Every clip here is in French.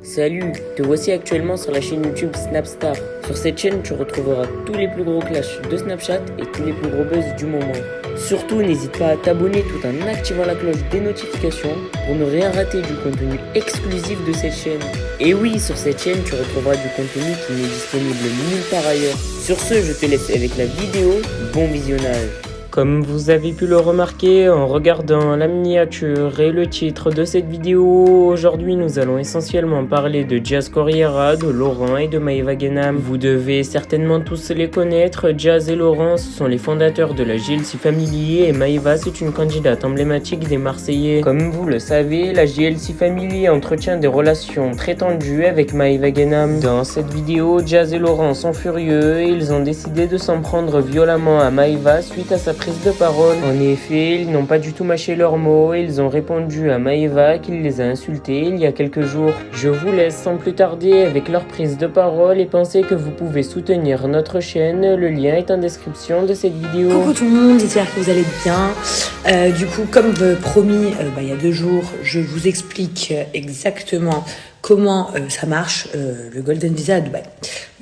Salut, te voici actuellement sur la chaîne YouTube Snapstar. Sur cette chaîne, tu retrouveras tous les plus gros clashs de Snapchat et tous les plus gros buzz du moment. Surtout, n'hésite pas à t'abonner tout en activant la cloche des notifications pour ne rien rater du contenu exclusif de cette chaîne. Et oui, sur cette chaîne, tu retrouveras du contenu qui n'est disponible nulle part ailleurs. Sur ce, je te laisse avec la vidéo. Bon visionnage. Comme vous avez pu le remarquer en regardant la miniature et le titre de cette vidéo, aujourd'hui nous allons essentiellement parler de Jazz Corriera, de Laurent et de Maeva Genam. Vous devez certainement tous les connaître. Jazz et Laurent, ce sont les fondateurs de la JLC Family et Maeva, c'est une candidate emblématique des Marseillais. Comme vous le savez, la JLC Family entretient des relations très tendues avec Maeva Genam. Dans cette vidéo, Jazz et Laurent sont furieux et ils ont décidé de s'en prendre violemment à Maeva suite à sa prise de parole. En effet, ils n'ont pas du tout mâché leurs mots et ils ont répondu à Maeva qu'il les a insultés il y a quelques jours. Je vous laisse sans plus tarder avec leur prise de parole et pensez que vous pouvez soutenir notre chaîne. Le lien est en description de cette vidéo. Coucou tout le monde, j'espère que vous allez bien. Du coup, comme promis, il y a 2 jours, je vous explique exactement comment ça marche, le Golden Visa à Dubaï.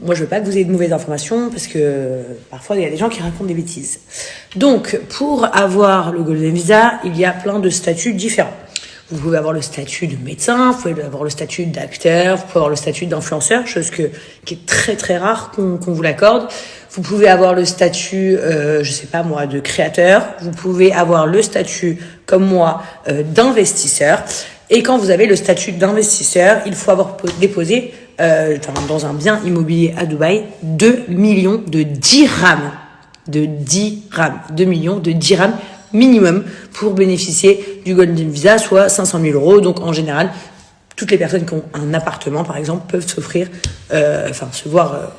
Moi, je veux pas que vous ayez de mauvaises informations parce que parfois, il y a des gens qui racontent des bêtises. Donc, pour avoir le Golden Visa, il y a plein de statuts différents. Vous pouvez avoir le statut de médecin, vous pouvez avoir le statut d'acteur, vous pouvez avoir le statut d'influenceur, chose qui est très très rare qu'on vous l'accorde. Vous pouvez avoir le statut, je sais pas moi, de créateur. Vous pouvez avoir le statut, comme moi, d'investisseur. Et quand vous avez le statut d'investisseur, il faut avoir déposé dans un bien immobilier à Dubaï 2 millions de dirhams. 2 millions de dirhams minimum pour bénéficier du Golden Visa, soit 500 000 euros. Donc en général, toutes les personnes qui ont un appartement, par exemple, peuvent s'offrir, se voir.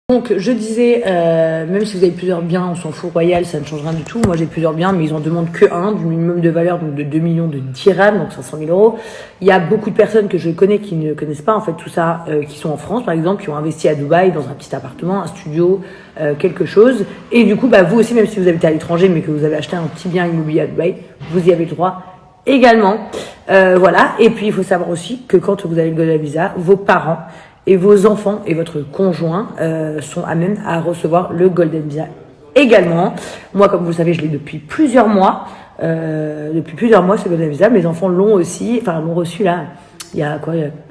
Donc je disais, même si vous avez plusieurs biens, on s'en fout, royal, ça ne change rien du tout. Moi j'ai plusieurs biens, mais ils en demandent que un, du minimum de valeur, donc de 2 millions de dirhams, donc 500 000 euros. Il y a beaucoup de personnes que je connais qui ne connaissent pas en fait tout ça, qui sont en France par exemple, qui ont investi à Dubaï dans un petit appartement, un studio, quelque chose. Et du coup, vous aussi, même si vous habitez à l'étranger, mais que vous avez acheté un petit bien immobilier à Dubaï, vous y avez le droit également. Voilà. Et puis il faut savoir aussi que quand vous avez le Golden Visa, vos parents et vos enfants et votre conjoint sont à même à recevoir le Golden Visa également. Moi, comme vous le savez, je l'ai depuis plusieurs mois. Ce Golden Visa. Mes enfants l'ont aussi, l'ont reçu là, il y a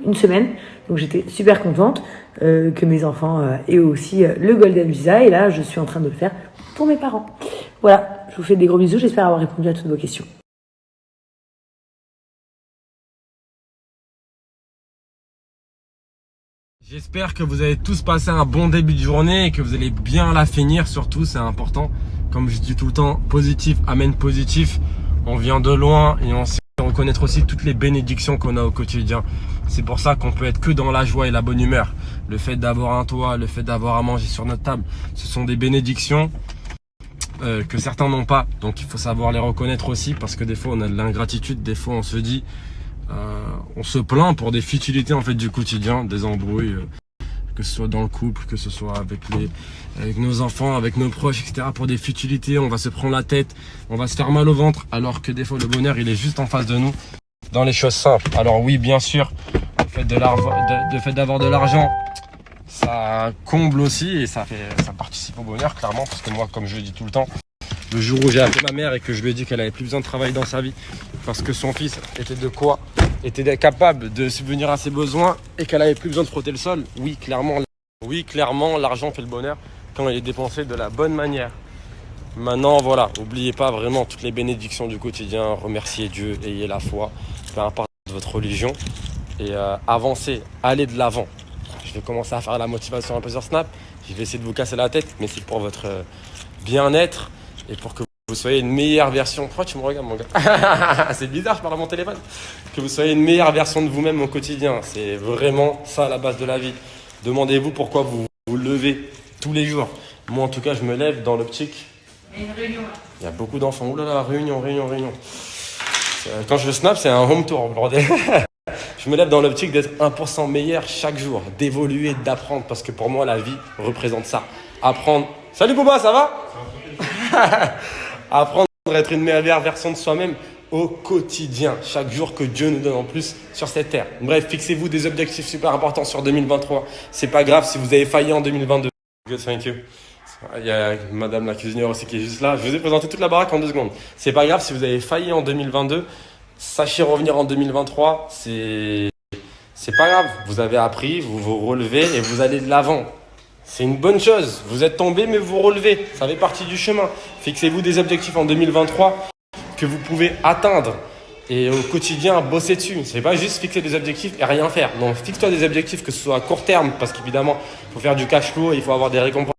1 semaine. Donc j'étais super contente que mes enfants aient aussi le Golden Visa. Et là, je suis en train de le faire pour mes parents. Voilà, je vous fais des gros bisous. J'espère avoir répondu à toutes vos questions. J'espère que vous avez tous passé un bon début de journée et que vous allez bien la finir. Surtout, c'est important. Comme je dis tout le temps, positif amène positif. On vient de loin et on sait reconnaître aussi toutes les bénédictions qu'on a au quotidien. C'est pour ça qu'on peut être que dans la joie et la bonne humeur. Le fait d'avoir un toit, le fait d'avoir à manger sur notre table, ce sont des bénédictions que certains n'ont pas. Donc il faut savoir les reconnaître aussi, parce que des fois on a de l'ingratitude, des fois on se dit... on se plaint pour des futilités en fait du quotidien, des embrouilles, que ce soit dans le couple, que ce soit avec nos enfants, avec nos proches, etc. Pour des futilités, on va se prendre la tête, on va se faire mal au ventre, alors que des fois le bonheur il est juste en face de nous, dans les choses simples. Alors oui, bien sûr, le fait d'avoir de l'argent, ça comble aussi et ça participe au bonheur clairement, parce que moi, comme je le dis tout le temps, le jour où j'ai appelé ma mère et que je lui ai dit qu'elle avait plus besoin de travailler dans sa vie parce que son fils était capable de subvenir à ses besoins et qu'elle avait plus besoin de frotter le sol, oui, clairement, l'argent fait le bonheur quand il est dépensé de la bonne manière. Maintenant, voilà, n'oubliez pas vraiment toutes les bénédictions du quotidien, remerciez Dieu, ayez la foi, peu importe votre religion, et avancez, allez de l'avant. Je vais commencer à faire la motivation un peu sur Snap, je vais essayer de vous casser la tête, mais c'est pour votre bien-être et pour que vous soyez une meilleure version. Pourquoi tu me regardes, mon gars? C'est bizarre, je parle à mon téléphone. Que vous soyez une meilleure version de vous-même au quotidien. C'est vraiment ça la base de la vie. Demandez-vous pourquoi vous vous levez tous les jours. Moi, en tout cas, je me lève dans l'optique. Il y a une réunion. Il y a beaucoup d'enfants. Ouh là là, réunion. Quand je snap, c'est un home tour, bordel. Je me lève dans l'optique d'être 1% meilleur chaque jour, d'évoluer, d'apprendre. Parce que pour moi, la vie représente ça. Apprendre. Salut Bouba, ça va? Apprendre à être une meilleure version de soi-même au quotidien, chaque jour que Dieu nous donne en plus sur cette terre. Bref, fixez-vous des objectifs super importants sur 2023. C'est pas grave si vous avez failli en 2022. Good, thank you. Il y a madame la cuisinière aussi qui est juste là. Je vous ai présenté toute la baraque en 2 secondes. C'est pas grave si vous avez failli en 2022. Sachez revenir en 2023. C'est pas grave. Vous avez appris, vous vous relevez et vous allez de l'avant. C'est une bonne chose. Vous êtes tombé mais vous relevez. Ça fait partie du chemin. Fixez-vous des objectifs en 2023 que vous pouvez atteindre. Et au quotidien, bosser dessus. C'est pas juste fixer des objectifs et rien faire. Donc, fixe-toi des objectifs, que ce soit à court terme, parce qu'évidemment, il faut faire du cash flow, il faut avoir des récompenses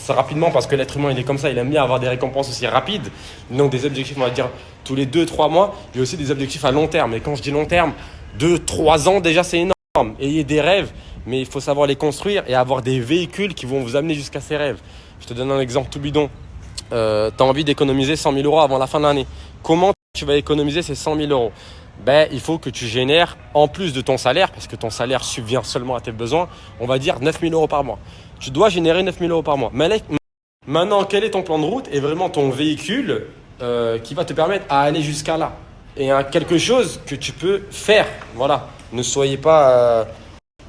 rapidement, parce que l'être humain, il est comme ça, il aime bien avoir des récompenses aussi rapides. Donc, des objectifs, on va dire, tous les 2-3 mois. Il y a aussi des objectifs à long terme. Et quand je dis long terme, 2-3 ans, déjà, c'est énorme. Ayez des rêves, mais il faut savoir les construire et avoir des véhicules qui vont vous amener jusqu'à ces rêves. Je te donne un exemple tout bidon. Tu as envie d'économiser 100 000 € avant la fin de l'année. Comment tu vas économiser ces 100 000 €? Il faut que tu génères, en plus de ton salaire, parce que ton salaire subvient seulement à tes besoins, on va dire 9 000 € par mois. Tu dois générer 9 000 € par mois. Mais maintenant, quel est ton plan de route et vraiment ton véhicule qui va te permettre à aller jusqu'à là? Et quelque chose que tu peux faire. Voilà. Ne soyez pas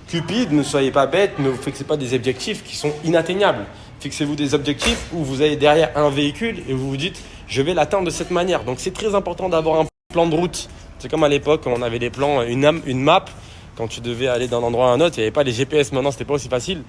cupide, ne soyez pas bête, ne vous fixez pas des objectifs qui sont inatteignables. Fixez-vous des objectifs où vous avez derrière un véhicule et vous vous dites je vais l'atteindre de cette manière. Donc c'est très important d'avoir un plan de route. C'est comme à l'époque quand on avait des plans, une map, quand tu devais aller d'un endroit à un autre, il n'y avait pas les GPS maintenant, c'était pas aussi facile.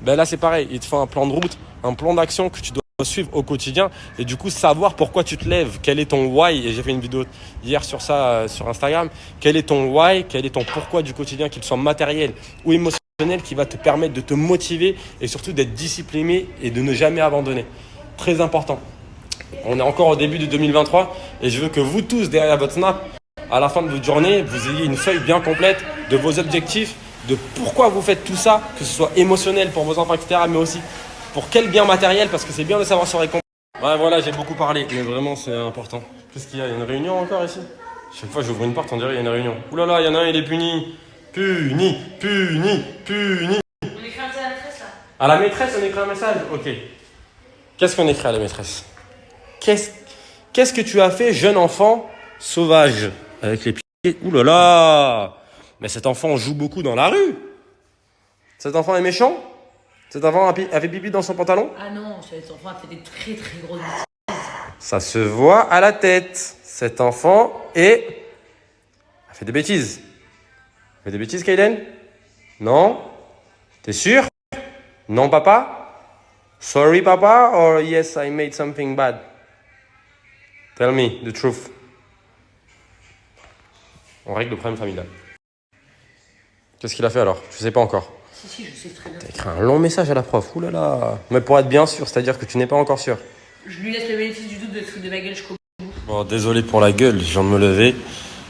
Là c'est pareil, il te faut un plan de route, un plan d'action que tu dois suivre au quotidien et du coup savoir pourquoi tu te lèves, quel est ton why. Et j'ai fait une vidéo hier sur ça sur Instagram. Quel est ton why, quel est ton pourquoi du quotidien, qu'il soit matériel ou émotionnel, qui va te permettre de te motiver et surtout d'être discipliné et de ne jamais abandonner. Très important. On est encore au début de 2023 et je veux que vous tous derrière votre snap, à la fin de votre journée, vous ayez une feuille bien complète de vos objectifs, de pourquoi vous faites tout ça, que ce soit émotionnel pour vos enfants, etc. mais aussi pour quel bien matériel, parce que c'est bien de savoir se récompenser. Ouais, voilà, j'ai beaucoup parlé, mais vraiment c'est important. Qu'est-ce qu'il y a? Il y a une réunion encore ici? Chaque fois que j'ouvre une porte, on dirait qu'il y a une réunion. Ouh là là, il y en a un, il est puni. Puni, puni, puni. On écrit un message à la maîtresse là. À la maîtresse, on écrit un message? Ok. Qu'est-ce qu'on écrit à la maîtresse? Qu'est-ce que tu as fait, jeune enfant sauvage? Avec les pieds. Ouh là là! Mais cet enfant joue beaucoup dans la rue. Cet enfant est méchant? Cet enfant a fait pipi dans son pantalon? Ah non, cet enfant a fait des très très grosses bêtises. Ça se voit à la tête. Cet enfant a fait des bêtises. Fait des bêtises, Kaiden? Non? T'es sûr? Non, papa? Sorry, papa? Or yes, I made something bad? Tell me the truth. On règle le problème familial. Qu'est-ce qu'il a fait alors? Je sais pas encore. Si, je sais très bien. T'as écrit un long message à la prof. Ouh là là. Mais pour être bien sûr, c'est-à-dire que tu n'es pas encore sûr. Je lui laisse le bénéfice du doute de se foutre de ma gueule jusqu'au bout. Bon, désolé pour la gueule, je viens de me lever.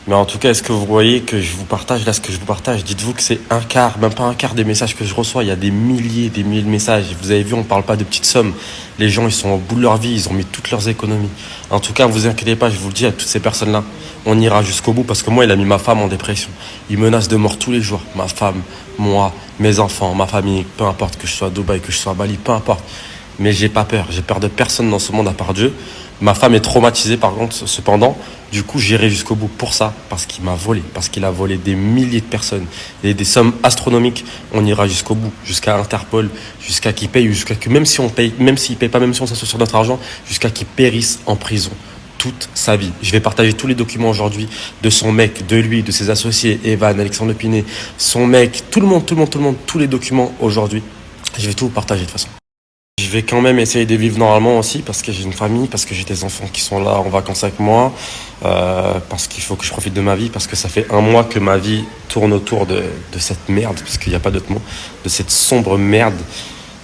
Mais en tout cas, est-ce que vous voyez que je vous partage là ce que je vous partage? Dites-vous que c'est un quart, même pas un quart des messages que je reçois. Il y a des milliers de messages. Vous avez vu, on parle pas de petites sommes. Les gens, ils sont au bout de leur vie, ils ont mis toutes leurs économies. En tout cas, vous inquiétez pas, je vous le dis à toutes ces personnes-là, on ira jusqu'au bout parce que moi, il a mis ma femme en dépression. Il menace de mort tous les jours. Ma femme, moi, mes enfants, ma famille, peu importe, que je sois à Dubaï, que je sois à Bali, peu importe. Mais j'ai pas peur. J'ai peur de personne dans ce monde à part Dieu. Ma femme est traumatisée par contre, cependant. Du coup, j'irai jusqu'au bout pour ça, parce qu'il m'a volé, parce qu'il a volé des milliers de personnes et des sommes astronomiques. On ira jusqu'au bout, jusqu'à Interpol, jusqu'à qu'il paye, jusqu'à que même si on paye, même s'il paye pas, même si on s'associe sur notre argent, jusqu'à qu'il périsse en prison toute sa vie. Je vais partager tous les documents aujourd'hui de son mec, de lui, de ses associés, Evan, Alexandre Lepiné, son mec, tout le monde, tous les documents aujourd'hui. Je vais tout vous partager de toute façon. Je vais quand même essayer de vivre normalement aussi parce que j'ai une famille, parce que j'ai des enfants qui sont là en vacances avec moi, parce qu'il faut que je profite de ma vie, parce que ça fait 1 mois que ma vie tourne autour de cette merde, parce qu'il n'y a pas d'autre mot, de cette sombre merde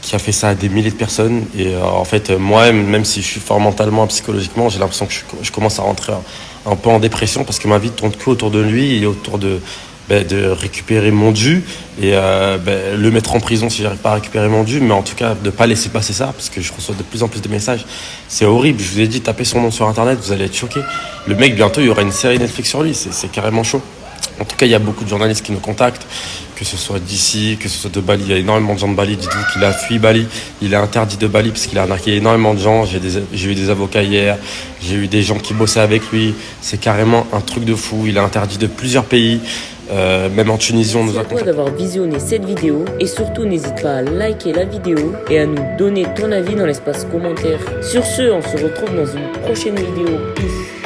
qui a fait ça à des milliers de personnes. Et en fait, moi, même si je suis fort mentalement, psychologiquement, j'ai l'impression que je commence à rentrer un peu en dépression parce que ma vie tourne que autour de lui et autour de récupérer mon dû et le mettre en prison si j'arrive pas à récupérer mon dû, mais en tout cas de pas laisser passer ça parce que je reçois de plus en plus de messages. C'est horrible, je vous ai dit, tapez son nom sur internet, vous allez être choqués. Le mec, bientôt il y aura une série Netflix sur lui, c'est carrément chaud. En tout cas, il y a beaucoup de journalistes qui nous contactent, que ce soit d'ici, que ce soit de Bali. Il y a énormément de gens de Bali. Dites-vous qu'il a fui Bali. Il est interdit de Bali parce qu'il a arnaqué énormément de gens. J'ai eu des avocats hier. J'ai eu des gens qui bossaient avec lui. C'est carrément un truc de fou. Il est interdit de plusieurs pays. Même en Tunisie, on nous a Merci à toi contactés. d'avoir visionné cette vidéo et surtout n'hésite pas à liker la vidéo et à nous donner ton avis dans l'espace commentaire. Sur ce, on se retrouve dans une prochaine vidéo. Peace.